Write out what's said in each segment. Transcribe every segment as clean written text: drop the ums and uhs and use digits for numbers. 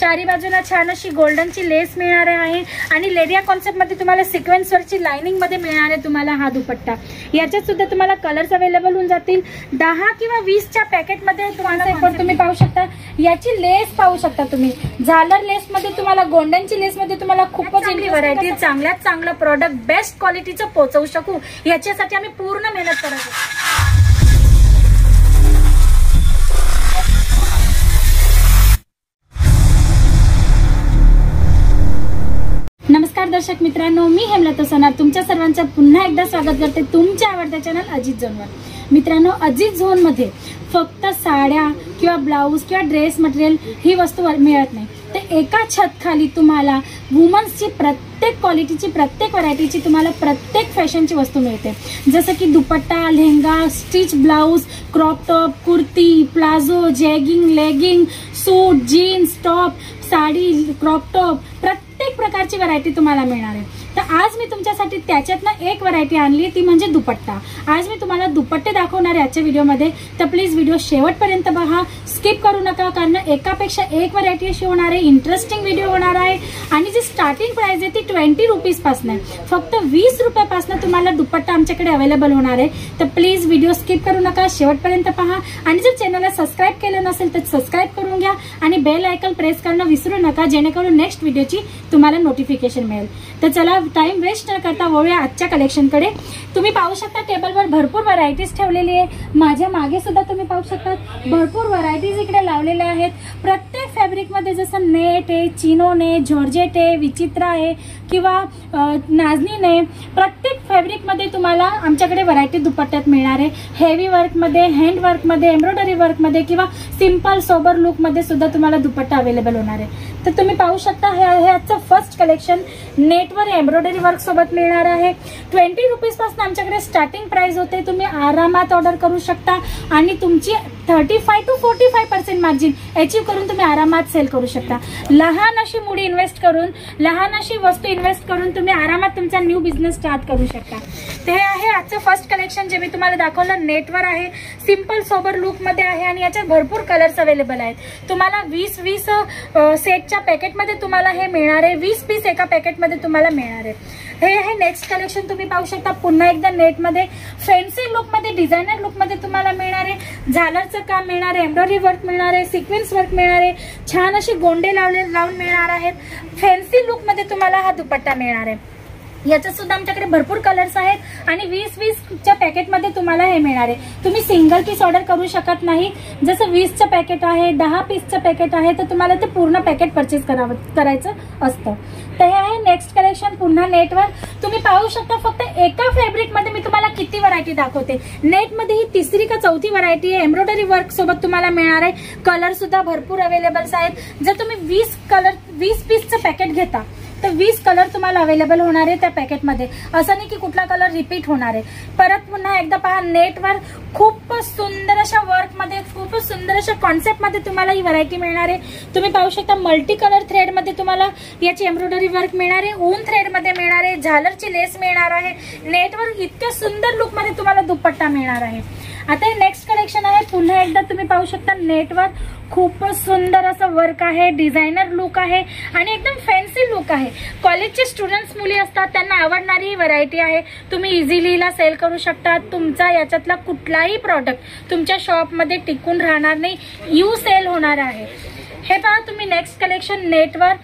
चारी बाजूला छान अशी गोल्डनची लेस मिळणार आहे आणि लेरिया कॉन्सेप्ट मध्ये तुम्हाला सिक्वेन्स वर्कची लाइनिंग मध्ये मिळणार आहे तुम्हाला हा दुपट्टा। याच्यात सुद्धा तुम्हाला कलर्स अवेलेबल होऊन जातील। 10 किंवा 20च्या पॅकेट मध्ये तुम्हाला पण तुम्ही पाहू शकता। याची लेस पाहू शकता तुम्ही, झालर लेस मध्ये तुम्हाला, गोल्डनची लेस मध्ये तुम्हाला खूपच चांगली व्हरायटी, चांगल्यात चांगलं प्रोडक्ट बेस्ट क्वालिटीचं पोहोचवू शकू याच्यासाठी आम्ही पूर्ण मेहनत करत आहोत। नमस्कार दर्शक मित्रांनो, मी हेमलता सोनार तुमच्या सर्वांचं पुन्हा एकदा स्वागत करते तुमच्या आवडत्या चॅनल अजित झोनवर। मित्रांनो, अजित झोन मध्ये फक्त साड्या किंवा ब्लाऊज किंवा ड्रेस मटेरियल ही वस्तू मिळत नाही, तर एका छत खाली तुम्हाला वुमन्सची प्रत्येक क्वालिटीची, प्रत्येक व्हरायटीची, तुम्हाला प्रत्येक फॅशनची वस्तू मिळते। जसं की dupatta, lehenga, stitch blouse, crop top, kurti, palazzo, jegging, legging, suit, jeans, top, sari, crop top, प्रत्येक प्रकारची व्हरायटी तुम्हाला मिळणार आहे। तर आज मी तुमच्यासाठी त्याच्यातनं एक व्हरायटी आणली, ती म्हणजे दुपट्टा। आज मी तुम्हाला दुपट्टे दाखवणार आहे आजच्या व्हिडिओमध्ये, तर प्लीज व्हिडिओ शेवटपर्यंत बघा, स्किप करू नका, कारण एकापेक्षा एक व्हरायटी अशी होणार आहे, इंटरेस्टिंग व्हिडिओ होणार आहे। आणि जी स्टार्टिंग प्राइस आहे ती 20 रुपीजपासून आहे, फक्त 20 रुपयापासून तुम्हाला दुपट्टा आमच्याकडे अवेलेबल होणार आहे। तर प्लीज व्हिडिओ स्किप करू नका, शेवटपर्यंत पहा आणि जर चॅनलला सबस्क्राईब केलं नसेल तर सबस्क्राईब करून घ्या आणि बेल आयकॉन प्रेस करणं विसरू नका, जेणेकरून नेक्स्ट व्हिडिओची तुम्हाला नोटिफिकेशन मिळेल। तर चला टाइम वेस्ट न करता वळूया आजच्या कलेक्शनकडे। तुम्ही पाहू शकता टेबलवर भरपूर व्हरायटीज ठेवलेली आहे, माझ्या मागे सुद्धा तुम्ही पाहू शकता भरपूर व्हरायटीज इकडे लावलेल्या आहेत। प्रत्येक फॅब्रिक मध्ये जसं नेट आहे, चिनोन आहे, जॉर्जेट आहे, विचित्र आहे किंवा नाजनीन आहे, प्रत्येक फॅब्रिक मध्ये तुम्हाला आमच्याकडे व्हरायटी दुपट्ट्यात मिळणार आहे। हेवी वर्क मध्ये, हँड वर्क मध्ये, एम्ब्रॉयडरी वर्क मध्ये किंवा सिंपल सोबर लुक मध्ये सुद्धा तुम्हाला दुपट्टा अवेलेबल होणार आहे। तर तुम्ही पाहू शकता हे आजचं फर्स्ट कलेक्शन नेटवर एम्ब्रॉयडरी वर्क सोबत मिळणार आहे। 20 रुपीजपासून आमच्याकडे स्टार्टिंग प्राइस होते, तुम्ही आरामात ऑर्डर करू शकता आणि तुमची 35 to 45% मार्जिन अचीव करून तुम्ही आरामात सेल करू शकता। लहान अशी मुडी इन्व्हेस्ट करून, लहान अशी वस्तू इन्व्हेस्ट करून तुम्ही आरामात तुमचा न्यू बिझनेस स्टार्ट करू शकता। ते आहे आजचं फर्स्ट कलेक्शन जे मी तुम्हाला दाखवलं, नेटवर आहे, सिंपल सोबर लुक मध्ये आहे आणि याच्यात भरपूर कलर्स अवेलेबल आहेत। तुम्हाला 20 सेटच्या पॅकेटमध्ये तुम्हाला हे मिळणार आहे, 20 पीस एका पॅकेटमध्ये तुम्हाला मिळणार आहे। हे आहे नेक्स्ट कलेक्शन, तुम्ही पाहू शकता पुन्हा एकदा नेटमध्ये फॅन्सी लुक मध्ये, डिझायनर लुक मध्ये तुम्हाला मिळणार आहे। झालरचं काम मिळणार आहे, एम्ब्रॉयडरी वर्क मिळणार आहे, सिक्वेन्स वर्क मिळणार आहे, छान अशी गोंडे लावून मिळणार आहेत। फॅन्सी लुक मध्ये तुम्हाला हा दुपट्टा मिळणार आहे। याच्यात सुद्धा आमच्याकडे भरपूर कलर्स आहेत आणि 20-20च्या पॅकेटमध्ये तुम्हाला हे मिळणार आहे। तुम्ही सिंगल पीस ऑर्डर करू शकत नाही, जसं 20चं पॅकेट आहे, 10 पीसचं पॅकेट आहे, तर तुम्हाला ते पूर्ण पॅकेट परचेस करायचं असतं। तर हे आहे नेक्स्ट कलेक्शन पुन्हा नेटवर, तुम्ही पाहू शकता फक्त एका फॅब्रिक मध्ये मी तुम्हाला किती व्हरायटी दाखवते। नेटमध्ये ही 3री का 4थी व्हरायटी आहे, एम्ब्रॉयडरी वर्क सोबत तुम्हाला मिळणार आहे। कलर सुद्धा भरपूर अवेलेबल आहेत। जर तुम्ही 20 पीसचं पॅकेट घेता तर 20 कलर तुम्हाला अवेलेबल होणार आहे त्या पॅकेटमध्ये, असं नाही की कुठला कलर रिपीट होणार आहे। परत पुन्हा एकदा पहा, नेटवर खूप सुंदर अशा वर्क मध्ये, खूप सुंदर अशा कॉन्सेप्ट मध्ये तुम्हाला ही व्हरायटी मिळणार आहे। तुम्ही पाहू शकता मल्टी कलर थ्रेड मध्ये तुम्हाला याची एम्ब्रॉयडरी वर्क मिळणार आहे, ऊन थ्रेड मध्ये मिळणार आहे, झालरची लेस मिळणार आहे। नेटवर इतक्या सुंदर लुक मध्ये तुम्हाला दुपट्टा मिळणार आहे। आता हे नेक्स्ट कलेक्शन आहे, पुन्हा एकदा तुम्ही पाहू शकता नेटवर खूपच सुंदर असं वर्क आहे, डिझायनर लुक आहे आणि एकदम फॅन्सी लुक आहे। कॉलेजचे स्टुडंट्स मुली असतात त्यांना आवडणारी ही व्हरायटी आहे। तुम्ही इझिली हिला सेल करू शकता। तुमचा याच्यातला कुठलाही प्रॉडक्ट तुमच्या शॉपमध्ये टिकून राहणार नाही, यू सेल होणार आहे। हे पहा तुम्ही नेक्स्ट कलेक्शन नेटवर,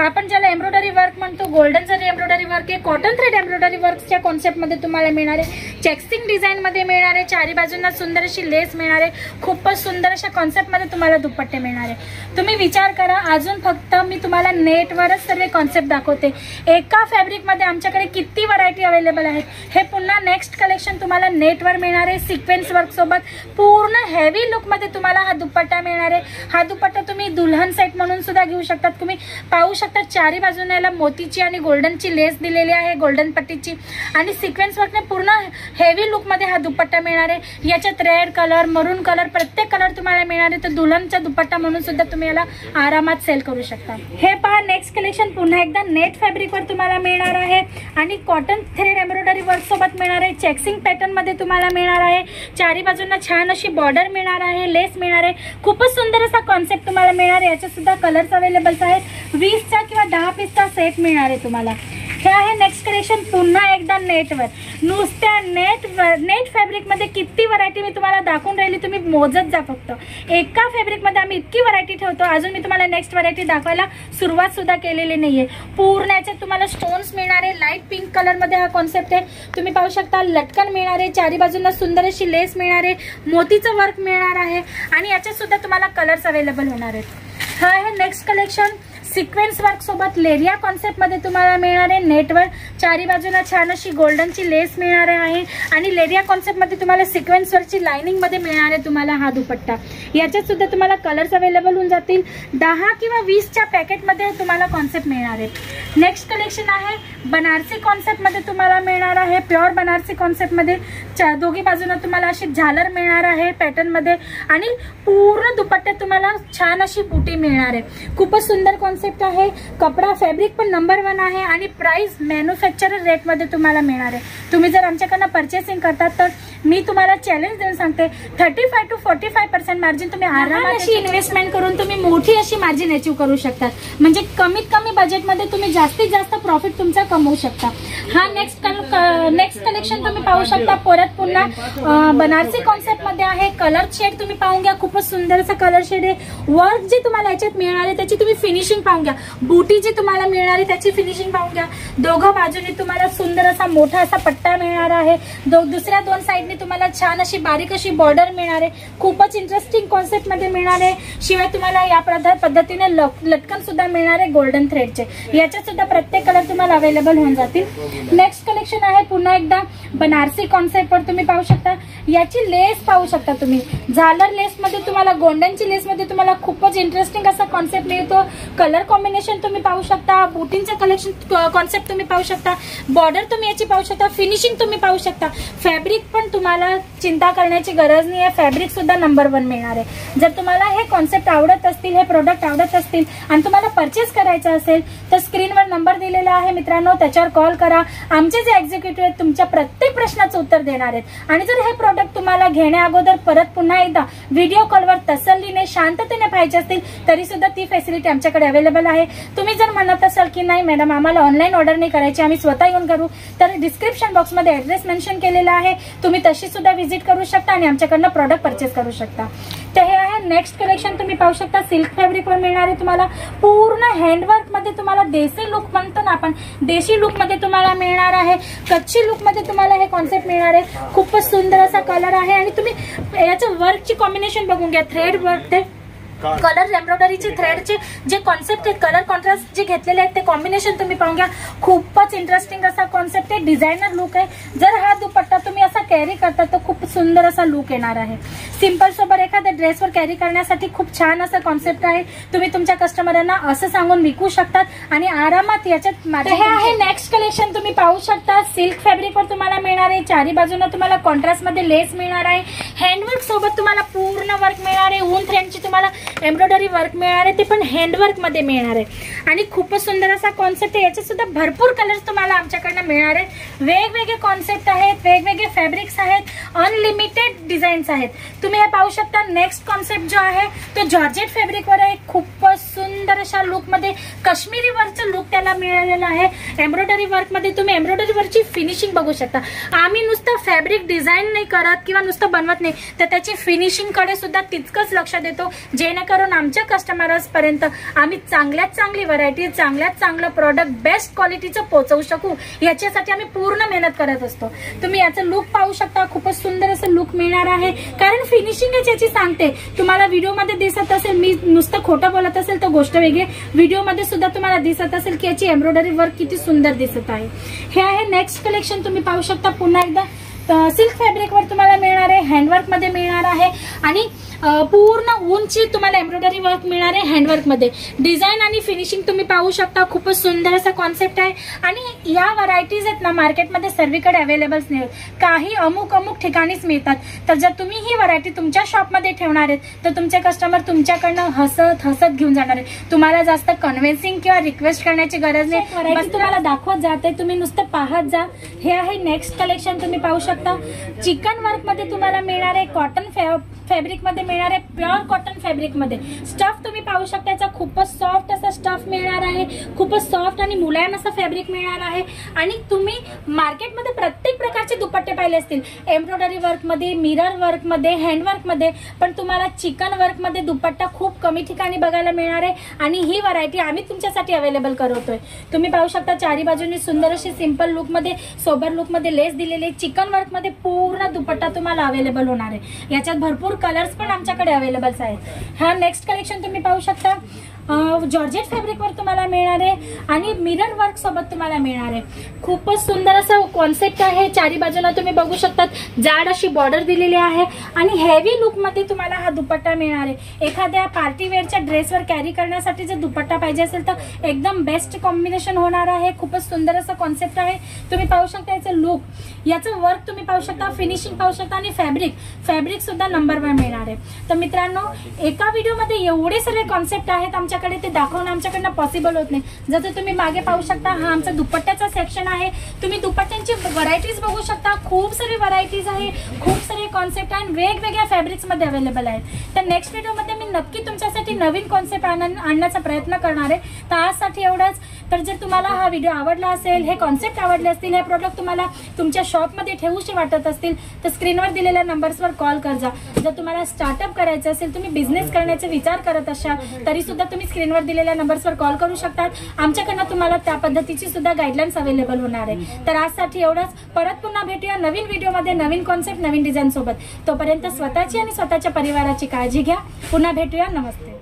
आपण ज्याला एम्ब्रॉयडरी वर्क म्हणतो, गोल्डन जरी एम्ब्रॉयडरी वर्क आहे, कॉटन थ्रेड एम्ब्रॉयडरी वर्कच्या कॉन्सेप्ट मध्ये तुम्हाला मिळणार आहे। चेक्सिंग डिझाईन मध्ये मिळणार आहे, चारी बाजूंना सुंदर अशी लेस मिळणार आहे, खूपच सुंदर अशा कॉन्सेप्ट मध्ये तुम्हाला दुपट्टे मिळणार आहे। तुम्ही विचार करा, अजून फक्त मी तुम्हाला नेटवरच सर्व कॉन्सेप्ट दाखवते, एका फॅब्रिक मध्ये आमच्याकडे किती व्हरायटी अवेलेबल आहेत। हे पुन्हा नेक्स्ट कलेक्शन तुम्हाला नेटवर मिळणार आहे, सिक्वेन्स वर्क सोबत पूर्ण हेवी लुक मध्ये तुम्हाला हा दुपट्टा मिळणार आहे। हा दुपट्टा तुम्ही दुल्हन सेट म्हणून सुद्धा घेऊ शकतात। तुम्ही पाहू शकता चारी बाजूने याला मोतीची आणि गोल्डनची लेस दिलेली आहे, गोल्डन पट्टीची, आणि सिक्वेन्स वर्कने पूर्ण हेवी लुक मध्ये हा दुपट्टा मिळणार आहे। याच्यात रेड कलर, मरून कलर, प्रत्येक कलर तुम्हाला मिळणार आहे। तर दुल्हनचा दुपट्टा म्हणून सुद्धा तुम्ही याला आरामात सेल करू शकता। हे पहा नेक्स्ट कलेक्शन पुन्हा एकदा नेट फॅब्रिक वर तुम्हाला मिळणार आहे आणि कॉटन थ्रेड एम्ब्रॉयडरी वर्क सोबत मिळणार आहे। चेक्सिंग पॅटर्न मध्ये तुम्हाला मिळणार आहे। चारी बाजूंना छान अशी बॉर्डर मिळणार आहे, लेस मिळणार आहे। खूपच सुंदर असा कॉन्सेप्ट तुम्हाला मिळणार आहे। याच्यात सुद्धा कलर्स अवेलेबल आहेत। 20चा किंवा 10 पीसचा सेट मिळणार आहे तुम्हाला। हे आहे नेक्स्ट कलेक्शन पुन्हा एकदा नेटवर। नुसत्या नेट फॅब्रिक मध्ये किती व्हरायटी मी तुम्हाला दाखवून राहिली, तुम्ही मोजत जा फक्त। एका फॅब्रिक मध्ये आम्ही इतकी व्हरायटी ठेवतो, अजून मी तुम्हाला नेक्स्ट व्हरायटी दाखवायला सुरुवात सुद्धा केलेली नाहीये। पूर्ण याच्यात तुम्हाला स्टोन्स मिळणार आहे। लाईट पिंक कलर मध्ये हा कॉन्सेप्ट आहे, तुम्ही पाहू शकता। लटकन मिळणार आहे, चारी बाजूंना सुंदर अशी लेस मिळणार आहे, मोतीचं वर्क मिळणार आहे आणि याच्यात सुद्धा तुम्हाला कलर्स अवेलेबल होणार आहेत। हा आहे नेक्स्ट कलेक्शन सिक्वेन्स वर्क सोबत लेरिया कॉन्सेप्ट मध्ये तुम्हाला मिळणार आहे। नेटवर चारी बाजूला छान अशी गोल्डनची लेस मिळणार आहे आणि लेरिया कॉन्सेप्ट मध्ये तुम्हाला सिक्वेन्स वर्कची लाइनिंग मध्ये मिळणार आहे तुम्हाला हा दुपट्टा। याच्यात सुद्धा तुम्हाला कलर्स अवेलेबल होऊन जातील। 10 किंवा 20च्या पॅकेट मध्ये तुम्हाला कॉन्सेप्ट मिळणार आहे। नेक्स्ट कलेक्शन आहे बनारसी कॉन्सेप्ट मध्ये तुम्हाला मिळणार आहे। प्युअर बनारसी कॉन्सेप्ट मध्ये दोघी बाजूला तुम्हाला अशी झालर मिळणार आहे पॅटर्न मध्ये आणि पूर्ण दुपट्ट्यात तुम्हाला छान अशी बुटी मिळणार आहे। खूपच सुंदर कॉन्सेप्ट आहे। कपडा फॅब्रिक पण नंबर 1 आहे आणि प्राइस मॅन्युफॅक्चरर रेट मध्ये तुम्हाला मिळणार आहे। तुम्ही जर आमच्याकडनं परचेसिंग करतात तर मी तुम्हाला चॅलेंज देऊन सांगते 35 to 45% मार्जिन तुम्ही आरामात अशी इन्व्हेस्टमेंट करून तुम्ही मोठी अशी मार्जिन अचीव्ह करू शकता। म्हणजे कमीत कमी बजेट मध्ये तुम्ही जास्तीत जास्त प्रॉफिट तुमचा कमवू शकता। हा नेक्स्ट कलेक्शन तुम्ही पाहू शकता। परत पुन्हा बनारसी कॉन्सेप्ट मध्ये आहे। कलर शेड तुम्ही पाहून घ्या, खूपच सुंदर असा कलर शेड आहे। वर्क जे तुम्हाला याच्यात मिळणार आहे त्याची तुम्ही फिनिशिंग पाहून घ्या। बूटी जी तुम्हाला मिळणार आहे त्याची फिनिशिंग पाहून घ्या। दोघं बाजूने तुम्हाला सुंदर असा मोठा असा पट्टा मिळणार आहे। दुसऱ्या 2 साइडने तुम्हाला छान अशी बारीक अशी बॉर्डर मिळणार आहे। खूपच इंटरेस्टिंग कॉन्सेप्ट मध्ये मिळणार आहे। शिवाय तुम्हाला या पद्धतीने लटकन सुद्धा मिळणार आहे गोल्डन थ्रेडचे। याच्यात सुद्धा प्रत्येक कलर तुम्हाला अवेलेबल होऊन जातील। नेक्स्ट कलेक्शन आहे पुन्हा एकदा बनारसी कॉन्सेप्ट वर तुम्ही पाहू शकता। याची लेस पाहू शकता तुम्ही, झालर लेस मध्ये तुम्हाला गोल्डनची लेस मध्ये तुम्हाला खूपच इंटरेस्टिंग असा कॉन्सेप्ट मिळतो। कलर कॉम्बिनेशन तुम्ही पाहू शकता, बुटींचं कलेक्शन कॉन्सेप्ट तुम्ही पाहू शकता, बॉर्डर तुम्ही याची पाहू शकता, फिनिशिंग तुम्ही पाहू शकता। फॅब्रिक पण तुम्हाला चिंता करण्याची गरज नाही आहे, फॅब्रिक सुद्धा नंबर 1 मिळणार आहे। जर तुम्हाला हे कॉन्सेप्ट आवडत असतील, हे प्रोडक्ट आवडत असतील आणि तुम्हाला परचेस करायचं असेल तर स्क्रीनवर नंबर दिलेला आहे मित्रांनो, त्याच्यावर कॉल करा। आमचे जे एक्झिक्युटिव्ह आहेत तुमच्या प्रत्येक प्रश्नाचं उत्तर देणार आहेत। आणि जर हे प्रोडक्ट तुम्हाला घेण्या अगोदर परत पुन्हा एकदा व्हिडिओ कॉलवर तसल्लीने शांततेने पाहिजे असतील तरी सुद्धा ती फॅसिलिटी आमच्याकडे अवेलेबल आहे। तुम्ही जर म्हणत असाल की नाही मॅडम आम्हाला ऑनलाईन ऑर्डर नाही करायची, आम्ही स्वतः येऊन करू, तर डिस्क्रिप्शन बॉक्स मध्ये ऍड्रेस मेन्शन केलेला आहे, तुम्ही तशी सुद्धा व्हिजिट करू शकता आणि आमच्याकडनं प्रोडक्ट परचेस करू शकता। तर हे आहे नेक्स्ट कलेक्शन तुम्ही पाहू शकता। सिल्क फॅब्रिक वर मिळणार आहे तुम्हाला पूर्ण हँडवर्क मध्ये तुम्हाला देसी लुक म्हणतो ना आपण, देशी लुक मध्ये तुम्हाला मिळणार आहे। कच्ची लुक मध्ये तुम्हाला हे कॉन्सेप्ट मिळणार आहे। खूपच सुंदर असा कलर आहे आणि तुम्ही याचं वर्कची कॉम्बिनेशन बघून घ्या। थ्रेड वर्क ते कलर एम्ब्रॉयडरीचे थ्रेडचे जे कॉन्सेप्ट आहेत, कलर कॉन्ट्रास्ट जे घेतलेले आहेत ते कॉम्बिनेशन तुम्ही पाहून घ्या। खूपच इंटरेस्टिंग असा कॉन्सेप्ट आहे, डिझायनर लुक आहे। जर हा दुपट्टा तुम्ही असा कॅरी करता तर खूप सुंदर असा लुक येणार आहे। सिंपल सोबत एखाद्या ड्रेसवर कॅरी करण्यासाठी खूप छान असं कॉन्सेप्ट आहे। तुम्ही तुमच्या कस्टमरांना असं सांगून विकू शकतात आणि आरामात याच्यात हे आहे नेक्स्ट कलेक्शन तुम्ही पाहू शकता। सिल्क फॅब्रिक वर तुम्हाला मिळणार आहे। चारी बाजूला तुम्हाला कॉन्ट्रास्ट मध्ये लेस मिळणार आहे। हँडवर्क सोबत तुम्हाला पूर्ण वर्क मिळणार आहे। ऊन थ्रेडची तुम्हाला एम्ब्रॉयडरी वर्क मिळणार आहे, ते पण हँडवर्क मध्ये मिळणार आहे आणि खूपच सुंदर असा कॉन्सेप्ट आहे। याच्यात सुद्धा भरपूर कलर्स तुम्हाला आमच्याकडनं मिळणार आहेत। वेगवेगळे कॉन्सेप्ट आहेत, वेगवेगळे फॅब्रिक्स आहेत, अनलिमिटेड डिझाईन्स आहेत। तुम्ही हे पाहू शकता। नेक्स्ट कॉन्सेप्ट जो आहे तो जॉर्जेट फॅब्रिक वर आहे। खूपच सुंदर अशा लुक मध्ये काश्मीरी वर्कचं लुक त्याला मिळालेलं आहे। एम्ब्रॉयडरी वर्क मध्ये तुम्ही एम्ब्रॉयडरी वर्कची फिनिशिंग बघू शकता। आम्ही नुसतं फॅब्रिक डिझाईन नाही करत किंवा नुसतं बनवत नाही, तर त्याची फिनिशिंग कडे सुद्धा तितकंच लक्ष देतो, जेणेकरून आमच्या कस्टमर्स पर्यंत आम्ही चांगल्यात चांगली व्हरायटी, चांगल्यात चांगलं प्रोडक्ट बेस्ट क्वालिटीचं पोहोचवू शकू, याच्यासाठी आम्ही पूर्ण मेहनत करत असतो। तुम्ही याचं लुक पाहू शकता। खूपच सुंदर असं लुक मिळणार आहे, कारण फिनिशिंग याची सांगते। तुम्हाला व्हिडिओमध्ये दिसत असेल, मी नुसतं खोटं बोलत असेल तर गोष्ट वेगळी, व्हिडिओमध्ये सुद्धा तुम्हाला दिसत असेल की याची एम्ब्रॉयडरी वर्क किती सुंदर दिसत आहे। हे आहे नेक्स्ट कलेक्शन तुम्ही पाहू शकता। पुन्हा एकदा सिल्क फॅब्रिक वर तुम्हाला मिळणार आहे, हँडवर्क मध्ये मिळणार आहे आणि पूर्ण उंची तुम्हाला एम्ब्रॉयडरी वर्क मिळणार आहे हँडवर्क मध्ये. डिझाईन आणि फिनिशिंग तुम्ही पाहू शकता, खूपच सुंदर असा कॉन्सेप्ट आहे. आणि या व्हरायटीज आहेत ना मार्केटमध्ये सर्वीकडे अवेलेबल नाही, काही अमुक ठिकाणीच मिळतात. तर जर तुम्ही ही व्हरायटी तुमच्या शॉपमध्ये ठेवणार आहेत तर तुमचे कस्टमर तुमच्याकडनं हसत घेऊन जाणार आहे. तुम्हाला जास्त कन्व्हिन्सिंग किंवा रिक्वेस्ट करण्याची गरज नाही. व्हरायटी तुम्हाला दाखवत जाते, तुम्ही नुसतं पाहत जा. हे आहे नेक्स्ट कलेक्शन, तुम्ही पाहू शकता. चिकन वर्क मध्ये तुम्हाला मिळणार आहे, कॉटन फॅब्रिक मध्ये मिळणार आहे, प्युअर कॉटन फॅब्रिक मध्ये. स्टफ तुम्ही पाहू शकता, याचा खूपच सॉफ्ट असा स्टफ मिळणार आहे, खूपच सॉफ्ट आणि मुलायम असं फॅब्रिक मिळणार आहे. आणि तुम्ही मार्केटमध्ये प्रत्येक प्रकारचे दुपट्टे पाहिले असतील, एम्ब्रॉयडरी वर्क मध्ये, मिरर वर्क मध्ये, हँडवर्क मध्ये, पण तुम्हाला चिकन वर्क मध्ये दुपट्टा खूप कमी ठिकाणी बघायला मिळणार आहे. आणि ही व्हरायटी आम्ही तुमच्यासाठी अवेलेबल करवतोय. तुम्ही पाहू शकता चारी बाजूनी सुंदर अशी सिंपल लुक मध्ये, सोबर लुक मध्ये लेस दिलेली, चिकन वर्क मध्ये पूर्ण दुपट्टा तुम्हाला अवेलेबल होणार आहे. याच्यात भरपूर कलर्स पण आमच्याकडे अवेलेबल आहेत. हा नेक्स्ट कलेक्शन तुम्ही पाहू शकता, जॉर्जेट फॅब्रिक वर तुम्हाला मिळणार आहे आणि मिरर वर्क सोबत तुम्हाला मिळणार आहे. खूपच सुंदर असं कॉन्सेप्ट आहे. चारी बाजूला तुम्ही बघू शकता जाड अशी बॉर्डर दिलेली आहे आणि हेवी लुक मध्ये तुम्हाला हा दुपट्टा मिळणार आहे. एखाद्या पार्टी वेअरच्या ड्रेसवर कॅरी करण्यासाठी जर दुपट्टा पाहिजे असेल तर एकदम बेस्ट कॉम्बिनेशन होणार आहे. खूपच सुंदर असं कॉन्सेप्ट आहे. तुम्ही पाहू शकता याचं लुक, याचं वर्क तुम्ही पाहू शकता, फिनिशिंग पाहू शकता आणि फॅब्रिक सुद्धा नंबर 1 मिळणार आहे. तर मित्रांनो, एका व्हिडिओमध्ये एवढे सगळे कॉन्सेप्ट आहेत आमच्याकडे, ते दाखवणं आमच्याकडनं पॉसिबल होत नाही. जसं तुम्ही मागे पाहू शकता, हा आमचा दुपट्ट्याचा सेक्शन आहे. तुम्ही दुपट्ट्यांची व्हरायटीज बघू शकता, खूप सारी व्हरायटीज आहे, खूप सारे कॉन्सेप्ट आणि वेगवेगळ्या फॅब्रिक्स मध्ये अवेलेबल आहेत. तर नेक्स्ट व्हिडिओमध्ये मी नक्की तुमच्यासाठी नवीन कॉन्सेप्ट आणण्याचा प्रयत्न करणार आहे. तर आजसाठी एवढंच. तर जर तुम्हाला हा व्हिडिओ आवडला असेल, हे कॉन्सेप्ट आवडले असतील, हे प्रोडक्ट तुम्हाला तुमच्या शॉपमध्ये ठेवूशे वाटत असतील तर स्क्रीनवर दिलेल्या नंबर्सवर कॉल करजा. जर तुम्हाला स्टार्टअप करायचं असेल, तुम्ही बिझनेस करण्याचा विचार करत असाल तरी सुद्धा तुम्ही स्क्रीनवर दिलेल्या नंबर्सवर कॉल करू शकतात. आमच्याकडनं तुम्हाला त्या पद्धतीची सुद्धा गाईडलाईन्स अवेलेबल होणार आहे. तर आजसाठी एवढंच. परत पुन्हा भेटूया नवीन व्हिडिओमध्ये, नवीन कॉन्सेप्ट, नवीन डिझाईन सोबत. तोपर्यंत स्वतःची आणि स्वतःच्या परिवाराची काळजी घ्या. पुन्हा भेटूया. नमस्ते.